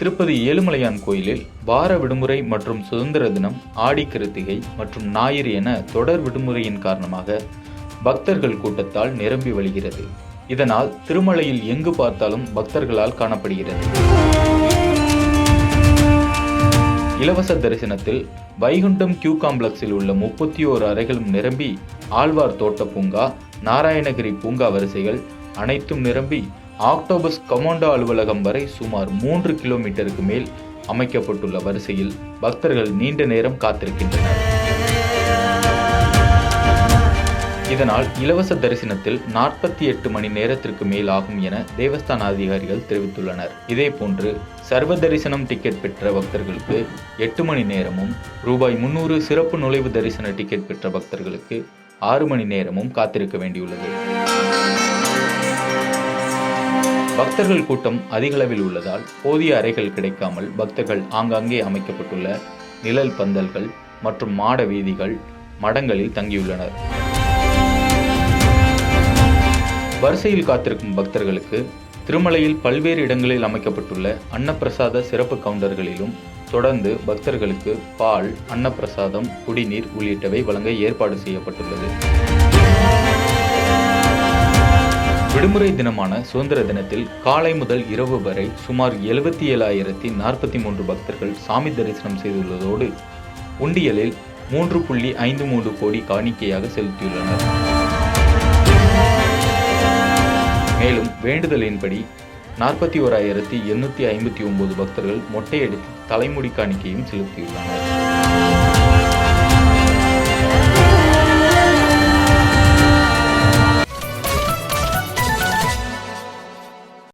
திருப்பதி ஏழுமலையான் கோயிலில் வார விடுமுறை மற்றும் சுதந்திர தினம், ஆடி கிருத்திகை மற்றும் ஞாயிறு என தொடர் விடுமுறையின் காரணமாக பக்தர்கள் கூட்டத்தால் நிரம்பி வழிகிறது. இதனால் திருமலையில் எங்கு பார்த்தாலும் பக்தர்களால் காணப்படுகிறது. இலவச தரிசனத்தில் வைகுண்டம் கியூ காம்ப்ளெக்ஸில் உள்ள 31 அறைகளும் நிரம்பி, ஆழ்வார் தோட்ட பூங்கா, நாராயணகிரி பூங்கா வரிசைகள் அனைத்தும் நிரம்பி, ஆக்டோபஸ் கமாண்டோ அலுவலகம் வரை சுமார் 3 கிலோமீட்டருக்கு மேல் அமைக்கப்பட்டுள்ள வரிசையில் பக்தர்கள் நீண்ட நேரம் காத்திருக்கின்றனர். இதனால் இலவச தரிசனத்தில் 48 மணி நேரத்திற்கு மேல் ஆகும் என தேவஸ்தான அதிகாரிகள் தெரிவித்துள்ளனர். இதேபோன்று சர்வ தரிசனம் டிக்கெட் பெற்ற பக்தர்களுக்கு 8 மணி நேரமும், ரூபாய் 300 சிறப்பு நுழைவு தரிசன டிக்கெட் பெற்ற பக்தர்களுக்கு 6 மணி நேரமும் காத்திருக்க வேண்டியுள்ளது. பக்தர்கள் கூட்டம் அதிகளவில் உள்ளதால் போதிய அறைகள் கிடைக்காமல் பக்தர்கள் ஆங்காங்கே அமைக்கப்பட்டுள்ள நிழல் பந்தல்கள் மற்றும் மாட வீதிகள், மடங்களில் தங்கியுள்ளனர். வரிசையில் காத்திருக்கும் பக்தர்களுக்கு திருமலையில் பல்வேறு இடங்களில் அமைக்கப்பட்டுள்ள அன்னப்பிரசாத சிறப்பு கவுண்டர்களிலும் தொடர்ந்து பக்தர்களுக்கு பால், அன்னப்பிரசாதம், குடிநீர் உள்ளிட்டவை வழங்க ஏற்பாடு செய்யப்பட்டுள்ளது. விடுமுறை தினமான சுதந்திர தினத்தில் காலை முதல் இரவு வரை சுமார் 77,043 பக்தர்கள் சாமி தரிசனம் செய்துள்ளதோடு உண்டியலில் 3.53 கோடி காணிக்கையாக செலுத்தியுள்ளனர். மேலும் வேண்டுதலின்படி 41,859 பக்தர்கள் மொட்டையடித்து தலைமுடி காணிக்கையும் செலுத்தியுள்ளனர்.